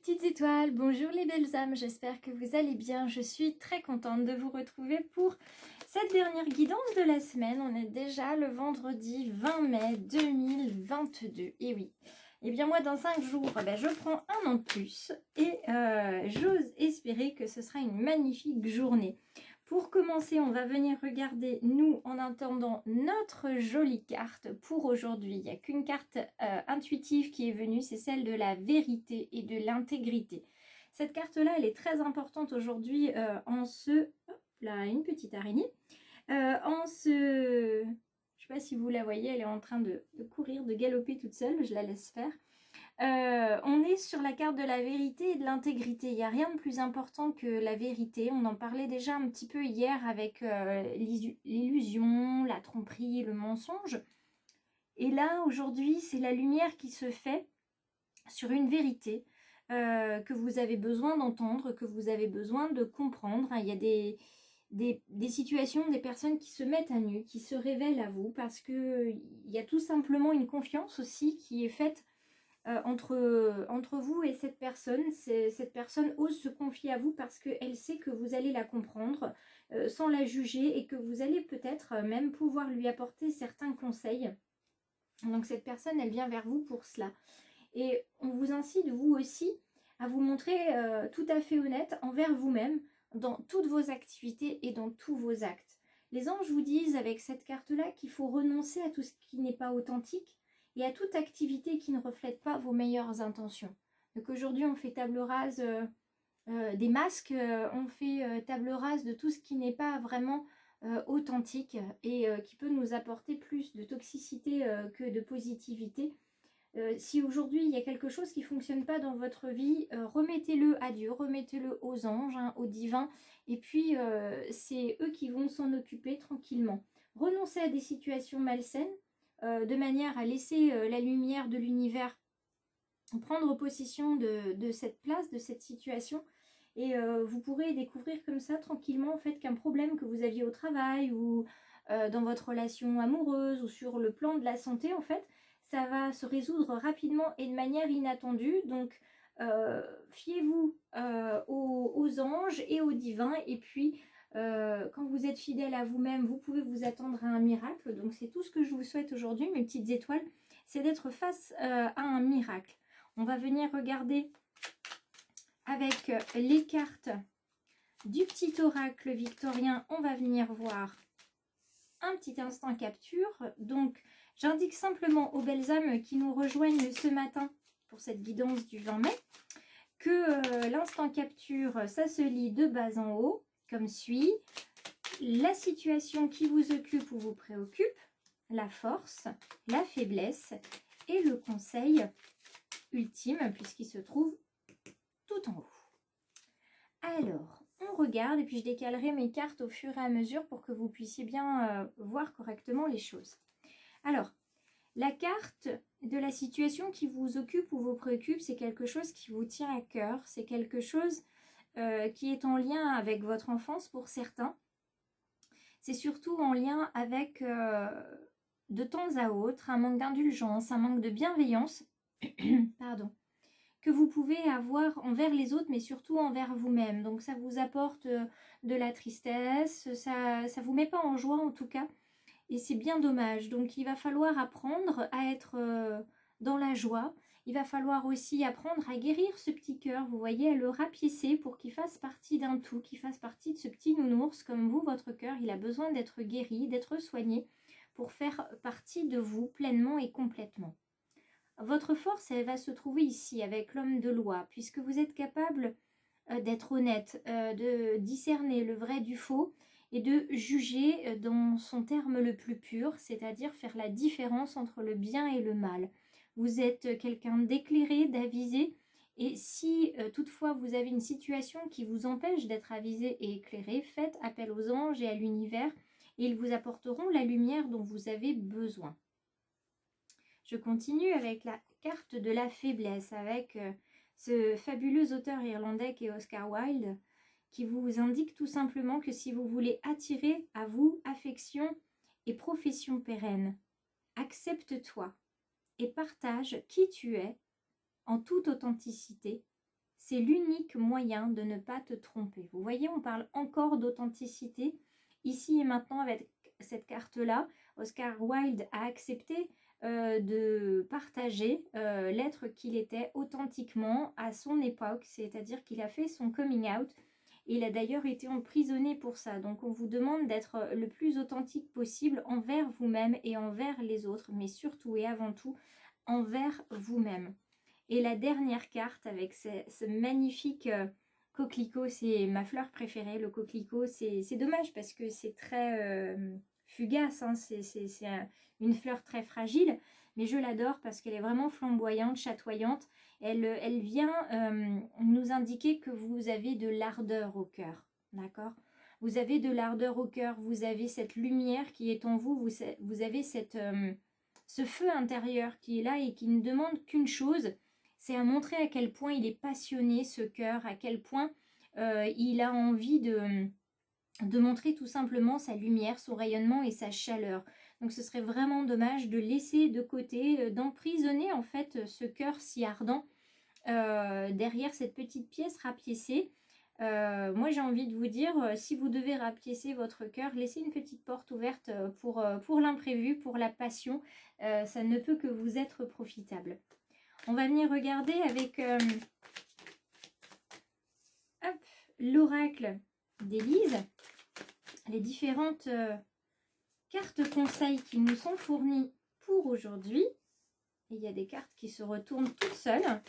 petites étoiles, bonjour les belles âmes, j'espère que vous allez bien. Je suis très contente de vous retrouver pour cette dernière guidance de la semaine. On est déjà le vendredi 20 mai 2022. Et oui, et bien moi dans 5 jours, je prends un an de plus et j'ose espérer que ce sera une magnifique journée. Pour commencer, on va venir regarder, nous, en attendant, notre jolie carte pour aujourd'hui. Il n'y a qu'une carte intuitive qui est venue, c'est celle de la vérité et de l'intégrité. Cette carte-là, elle est très importante aujourd'hui en ce... Hop là, une petite araignée. En ce... Je ne sais pas si vous la voyez, elle est en train de courir, de galoper toute seule, je la laisse faire. On est sur la carte de la vérité et de l'intégrité. Il n'y a rien de plus important que la vérité. On en parlait déjà un petit peu hier avec l'illusion, la tromperie, le mensonge. Et là, aujourd'hui, c'est la lumière qui se fait sur une vérité que vous avez besoin d'entendre, que vous avez besoin de comprendre. Il y a des situations, des personnes qui se mettent à nu, qui se révèlent à vous parce qu'il y a tout simplement une confiance aussi qui est faite entre vous et cette personne. Cette personne ose se confier à vous parce qu'elle sait que vous allez la comprendre sans la juger et que vous allez peut-être même pouvoir lui apporter certains conseils. Donc cette personne, elle vient vers vous pour cela. Et on vous incite, vous aussi, à vous montrer tout à fait honnête envers vous-même dans toutes vos activités et dans tous vos actes. Les anges vous disent avec cette carte-là qu'il faut renoncer à tout ce qui n'est pas authentique et à toute activité qui ne reflète pas vos meilleures intentions. Donc aujourd'hui, on fait table rase des masques, on fait table rase de tout ce qui n'est pas vraiment authentique et qui peut nous apporter plus de toxicité que de positivité. Si aujourd'hui il y a quelque chose qui ne fonctionne pas dans votre vie, remettez-le à Dieu, remettez-le aux anges, au divin, et puis c'est eux qui vont s'en occuper tranquillement. Renoncez à des situations malsaines, de manière à laisser la lumière de l'univers prendre possession de cette place, de cette situation, et vous pourrez découvrir comme ça tranquillement en fait qu'un problème que vous aviez au travail ou dans votre relation amoureuse ou sur le plan de la santé en fait, ça va se résoudre rapidement et de manière inattendue. Donc fiez-vous aux anges et aux divins, et puis quand vous êtes fidèle à vous-même, vous pouvez vous attendre à un miracle. Donc c'est tout ce que je vous souhaite aujourd'hui, mes petites étoiles, c'est d'être face à un miracle. On va venir regarder avec les cartes du petit oracle victorien. On va venir voir un petit instant capture. Donc j'indique simplement aux belles âmes qui nous rejoignent ce matin pour cette guidance du 20 mai que l'instant capture, ça se lit de bas en haut comme suit. La situation qui vous occupe ou vous préoccupe, la force, la faiblesse et le conseil ultime puisqu'il se trouve tout en haut. Alors, on regarde et puis je décalerai mes cartes au fur et à mesure pour que vous puissiez bien voir correctement les choses. Alors, la carte de la situation qui vous occupe ou vous préoccupe, c'est quelque chose qui vous tient à cœur, c'est quelque chose qui est en lien avec votre enfance pour certains. C'est surtout en lien avec, de temps à autre, un manque d'indulgence, un manque de bienveillance, pardon, que vous pouvez avoir envers les autres, mais surtout envers vous-même. Donc ça vous apporte de la tristesse, ça ne vous met pas en joie en tout cas, et c'est bien dommage. Donc il va falloir apprendre à être dans la joie. Il va falloir aussi apprendre à guérir ce petit cœur, vous voyez, à le rapiécer pour qu'il fasse partie d'un tout, qu'il fasse partie de ce petit nounours. Comme vous, votre cœur, il a besoin d'être guéri, d'être soigné pour faire partie de vous pleinement et complètement. Votre force, elle va se trouver ici avec l'homme de loi, puisque vous êtes capable d'être honnête, de discerner le vrai du faux et de juger dans son terme le plus pur, c'est-à-dire faire la différence entre le bien et le mal. Vous êtes quelqu'un d'éclairé, d'avisé, et si toutefois vous avez une situation qui vous empêche d'être avisé et éclairé, faites appel aux anges et à l'univers et ils vous apporteront la lumière dont vous avez besoin. Je continue avec la carte de la faiblesse, avec ce fabuleux auteur irlandais qui est Oscar Wilde, qui vous indique tout simplement que si vous voulez attirer à vous affection et profession pérenne, accepte-toi et partage qui tu es en toute authenticité, c'est l'unique moyen de ne pas te tromper. Vous voyez, on parle encore d'authenticité. Ici et maintenant, avec cette carte-là, Oscar Wilde a accepté de partager l'être qu'il était authentiquement à son époque, c'est-à-dire qu'il a fait son coming out. Il a d'ailleurs été emprisonné pour ça. Donc on vous demande d'être le plus authentique possible envers vous-même et envers les autres, mais surtout et avant tout envers vous-même. Et la dernière carte avec ce magnifique coquelicot, c'est ma fleur préférée, le coquelicot. C'est dommage parce que c'est très fugace, hein, c'est une fleur très fragile, mais je l'adore parce qu'elle est vraiment flamboyante, chatoyante. Elle vient nous indiquer que vous avez de l'ardeur au cœur, d'accord? Vous avez de l'ardeur au cœur, vous avez cette lumière qui est en vous, vous avez ce feu intérieur qui est là et qui ne demande qu'une chose, c'est à montrer à quel point il est passionné, ce cœur, à quel point il a envie de montrer tout simplement sa lumière, son rayonnement et sa chaleur. Donc ce serait vraiment dommage de laisser de côté, d'emprisonner en fait ce cœur si ardent derrière cette petite pièce rapiécée. Moi j'ai envie de vous dire, si vous devez rapiécer votre cœur, laissez une petite porte ouverte pour l'imprévu, pour la passion. Ça ne peut que vous être profitable. On va venir regarder avec l'oracle d'Élise, les différentes cartes conseils qui nous sont fournies pour aujourd'hui. Il y a des cartes qui se retournent toutes seules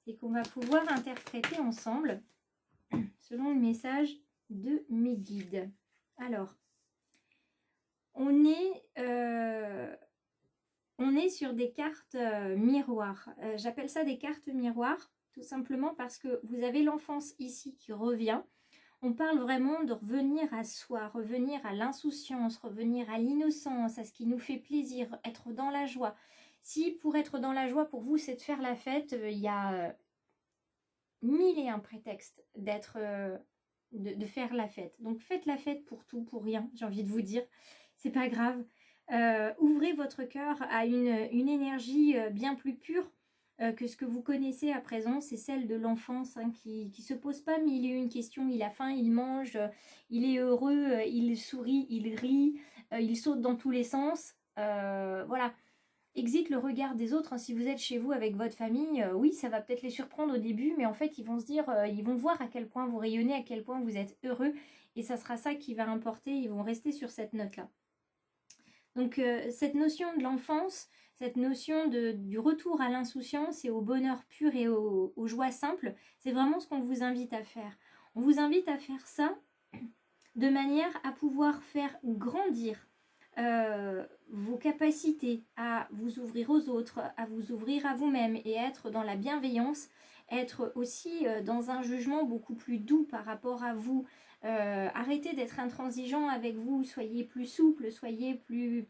et qu'on va pouvoir interpréter ensemble selon le message de mes guides. Alors, on est sur des cartes miroirs. J'appelle ça des cartes miroirs, tout simplement parce que vous avez l'enfance ici qui revient. On parle vraiment de revenir à soi, revenir à l'insouciance, revenir à l'innocence, à ce qui nous fait plaisir, être dans la joie. Si pour être dans la joie, pour vous, c'est de faire la fête, il y a 1001 prétextes de faire la fête. Donc faites la fête pour tout, pour rien, j'ai envie de vous dire. C'est pas grave. Ouvrez votre cœur à une énergie bien plus pure que ce que vous connaissez à présent. C'est celle de l'enfance hein, qui se pose pas mille et une questions. Il a faim, il mange, il est heureux, il sourit, il rit, il saute dans tous les sens. Voilà. Exit le regard des autres. Hein. Si vous êtes chez vous avec votre famille, oui, ça va peut-être les surprendre au début, mais en fait, ils vont se dire, ils vont voir à quel point vous rayonnez, à quel point vous êtes heureux, et ça sera ça qui va importer. Ils vont rester sur cette note-là. Donc cette notion de l'enfance, cette notion du retour à l'insouciance et au bonheur pur et aux joies simples, c'est vraiment ce qu'on vous invite à faire. On vous invite à faire ça de manière à pouvoir faire grandir vos capacités à vous ouvrir aux autres, à vous ouvrir à vous-même et être dans la bienveillance, être aussi dans un jugement beaucoup plus doux par rapport à vous. Arrêtez d'être intransigeant avec vous, soyez plus souple, soyez plus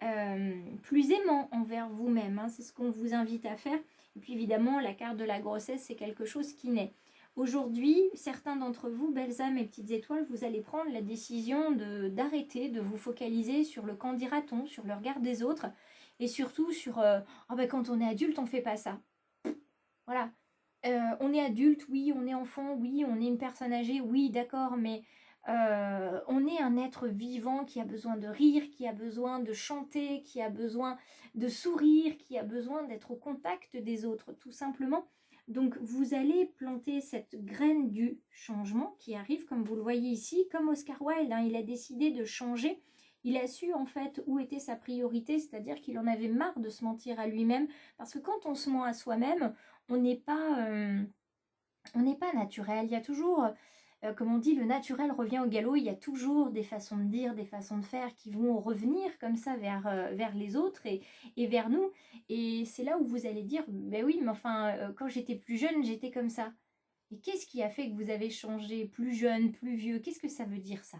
aimant envers vous-même. Hein, c'est ce qu'on vous invite à faire. Et puis évidemment, la carte de la grossesse, c'est quelque chose qui naît. Aujourd'hui, certains d'entre vous, belles âmes et petites étoiles, vous allez prendre la décision d'arrêter de vous focaliser sur le qu'en dira-t-on, sur le regard des autres, et surtout sur oh ben, quand on est adulte, on fait pas ça. Voilà. On est adulte, oui, on est enfant, oui, on est une personne âgée, oui, d'accord, mais on est un être vivant qui a besoin de rire, qui a besoin de chanter, qui a besoin de sourire, qui a besoin d'être au contact des autres, tout simplement. Donc vous allez planter cette graine du changement qui arrive, comme vous le voyez ici, comme Oscar Wilde, hein, il a décidé de changer. Il a su en fait où était sa priorité, c'est-à-dire qu'il en avait marre de se mentir à lui-même, parce que quand on se ment à soi-même, on n'est pas naturel. Il y a toujours, comme on dit, le naturel revient au galop. Il y a toujours des façons de dire, des façons de faire qui vont revenir comme ça vers les autres et vers nous. Et c'est là où vous allez dire, ben oui, mais enfin, quand j'étais plus jeune, j'étais comme ça. Et qu'est-ce qui a fait que vous avez changé plus jeune, plus vieux? Qu'est-ce que ça veut dire ça?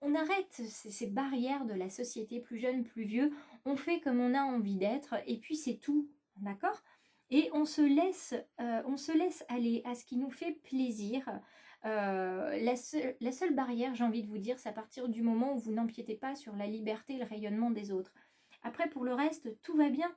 On arrête ces barrières de la société, plus jeune, plus vieux. On fait comme on a envie d'être et puis c'est tout, d'accord? Et on se laisse aller à ce qui nous fait plaisir. La seule barrière, j'ai envie de vous dire, c'est à partir du moment où vous n'empiétez pas sur la liberté et le rayonnement des autres. Après, pour le reste, tout va bien.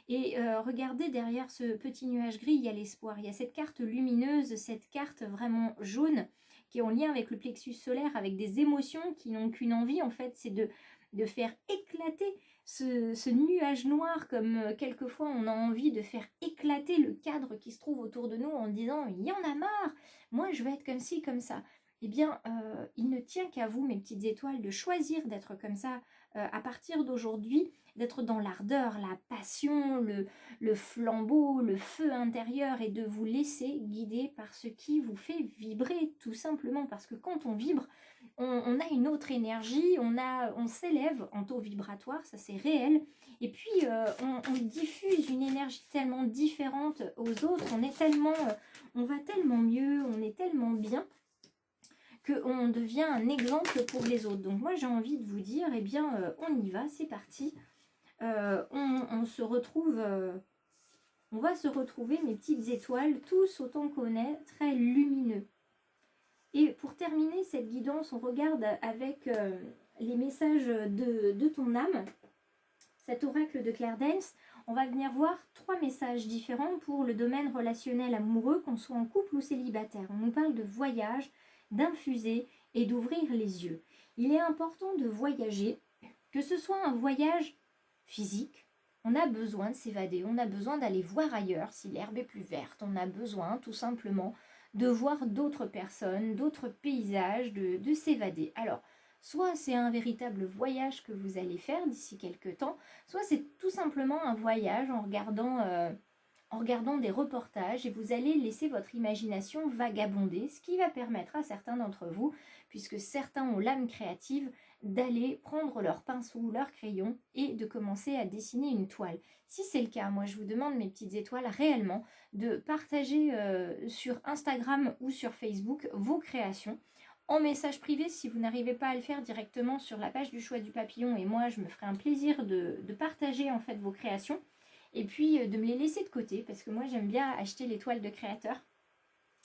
Et regardez derrière ce petit nuage gris, il y a l'espoir. Il y a cette carte lumineuse, cette carte vraiment jaune qui est en lien avec le plexus solaire, avec des émotions qui n'ont qu'une envie, en fait, c'est de faire éclater ce nuage noir, comme quelquefois on a envie de faire éclater le cadre qui se trouve autour de nous en disant « il y en a marre, moi je vais être comme ci, comme ça ». Eh bien, il ne tient qu'à vous, mes petites étoiles, de choisir d'être comme ça à partir d'aujourd'hui, d'être dans l'ardeur, la passion, le flambeau, le feu intérieur et de vous laisser guider par ce qui vous fait vibrer, tout simplement. Parce que quand on vibre, on a une autre énergie, on s'élève en taux vibratoire, ça c'est réel. Et puis, on diffuse une énergie tellement différente aux autres, on va tellement mieux, on est tellement bien, qu'on devient un exemple pour les autres. Donc moi j'ai envie de vous dire, eh bien on y va, c'est parti. On se retrouve, on va se retrouver, mes petites étoiles, tous autant qu'on est, très lumineux. Et pour terminer cette guidance, on regarde avec les messages de ton âme, cet oracle de Claire Danes. On va venir voir 3 messages différents pour le domaine relationnel amoureux, qu'on soit en couple ou célibataire. On nous parle de voyage, d'infuser et d'ouvrir les yeux. Il est important de voyager, que ce soit un voyage physique, on a besoin de s'évader, on a besoin d'aller voir ailleurs si l'herbe est plus verte, on a besoin tout simplement de voir d'autres personnes, d'autres paysages, de s'évader. Alors, soit c'est un véritable voyage que vous allez faire d'ici quelques temps, soit c'est tout simplement un voyage en regardant des reportages et vous allez laisser votre imagination vagabonder, ce qui va permettre à certains d'entre vous, puisque certains ont l'âme créative, d'aller prendre leur pinceau ou leur crayon et de commencer à dessiner une toile. Si c'est le cas, moi je vous demande, mes petites étoiles, réellement de partager sur Instagram ou sur Facebook vos créations en message privé si vous n'arrivez pas à le faire directement sur la page du choix du papillon, et moi je me ferai un plaisir de partager en fait vos créations et puis de me les laisser de côté parce que moi j'aime bien acheter les toiles de créateurs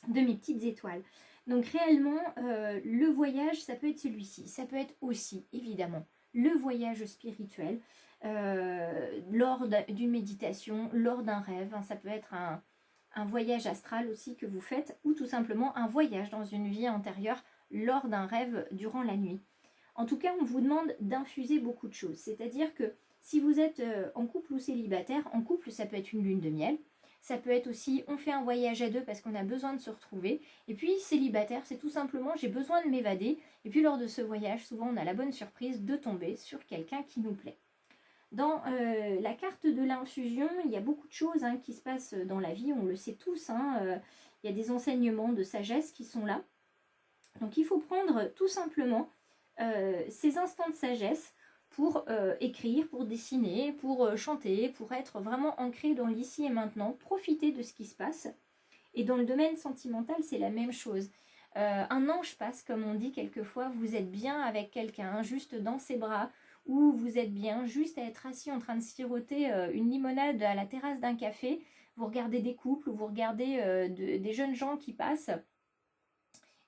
de mes petites étoiles. Donc réellement le voyage, ça peut être celui-ci, ça peut être aussi évidemment le voyage spirituel lors d'une méditation, lors d'un rêve, ça peut être un voyage astral aussi que vous faites, ou tout simplement un voyage dans une vie antérieure lors d'un rêve durant la nuit. En tout cas, on vous demande d'infuser beaucoup de choses, c'est-à-dire que si vous êtes en couple ou célibataire, en couple ça peut être une lune de miel, ça peut être aussi on fait un voyage à deux parce qu'on a besoin de se retrouver, et puis célibataire c'est tout simplement j'ai besoin de m'évader, et puis lors de ce voyage souvent on a la bonne surprise de tomber sur quelqu'un qui nous plaît. Dans la carte de l'infusion, il y a beaucoup de choses qui se passent dans la vie, on le sait tous, il y a des enseignements de sagesse qui sont là. Donc il faut prendre tout simplement ces instants de sagesse pour écrire, pour dessiner, pour chanter, pour être vraiment ancré dans l'ici et maintenant, profiter de ce qui se passe. Et dans le domaine sentimental, c'est la même chose. Un ange passe, comme on dit quelquefois, vous êtes bien avec quelqu'un, juste dans ses bras, ou vous êtes bien juste à être assis en train de siroter une limonade à la terrasse d'un café, vous regardez des couples, ou vous regardez des jeunes gens qui passent.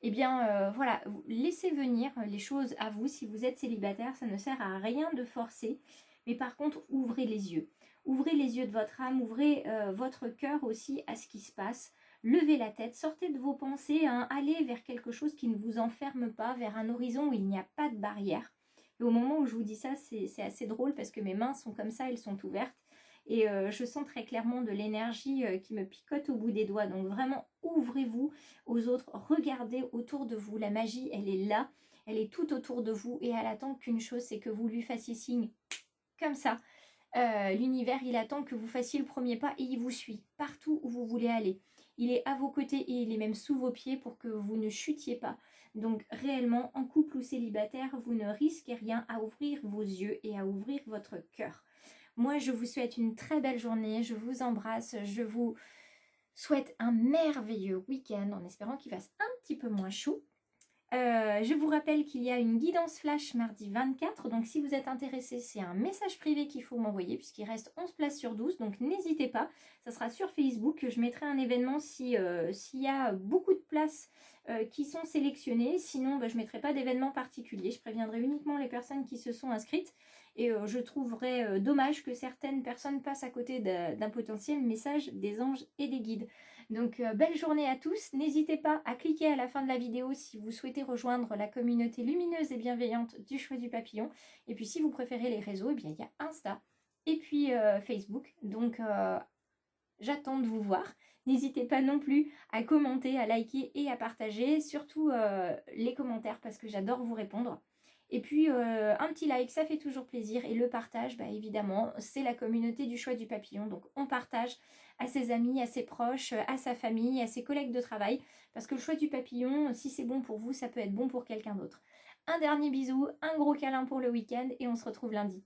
Eh bien, voilà, laissez venir les choses à vous. Si vous êtes célibataire, ça ne sert à rien de forcer. Mais par contre, ouvrez les yeux. Ouvrez les yeux de votre âme, ouvrez votre cœur aussi à ce qui se passe. Levez la tête, sortez de vos pensées, allez vers quelque chose qui ne vous enferme pas, vers un horizon où il n'y a pas de barrière. Et au moment où je vous dis ça, c'est assez drôle parce que mes mains sont comme ça, elles sont ouvertes. Et je sens très clairement de l'énergie qui me picote au bout des doigts. Donc vraiment, ouvrez-vous aux autres. Regardez autour de vous. La magie, elle est là. Elle est tout autour de vous. Et elle attend qu'une chose, c'est que vous lui fassiez signe comme ça. L'univers, il attend que vous fassiez le premier pas et il vous suit partout où vous voulez aller. Il est à vos côtés et il est même sous vos pieds pour que vous ne chutiez pas. Donc réellement, en couple ou célibataire, vous ne risquez rien à ouvrir vos yeux et à ouvrir votre cœur. Moi, je vous souhaite une très belle journée, je vous embrasse, je vous souhaite un merveilleux week-end en espérant qu'il fasse un petit peu moins chaud. Je vous rappelle qu'il y a une guidance flash mardi 24, donc si vous êtes intéressé, c'est un message privé qu'il faut m'envoyer puisqu'il reste 11 places sur 12, donc n'hésitez pas, ça sera sur Facebook, je mettrai un événement s'il y a beaucoup de places qui sont sélectionnées, sinon je ne mettrai pas d'événement particulier, je préviendrai uniquement les personnes qui se sont inscrites et je trouverais dommage que certaines personnes passent à côté d'un potentiel message des anges et des guides. Donc belle journée à tous, n'hésitez pas à cliquer à la fin de la vidéo si vous souhaitez rejoindre la communauté lumineuse et bienveillante du choix du papillon. Et puis si vous préférez les réseaux, eh bien, il y a Insta et puis Facebook, donc j'attends de vous voir. N'hésitez pas non plus à commenter, à liker et à partager, surtout les commentaires parce que j'adore vous répondre. Et puis un petit like, ça fait toujours plaisir. Et le partage, évidemment, c'est la communauté du choix du papillon. Donc on partage à ses amis, à ses proches, à sa famille, à ses collègues de travail. Parce que le choix du papillon, si c'est bon pour vous, ça peut être bon pour quelqu'un d'autre. Un dernier bisou, un gros câlin pour le week-end et on se retrouve lundi.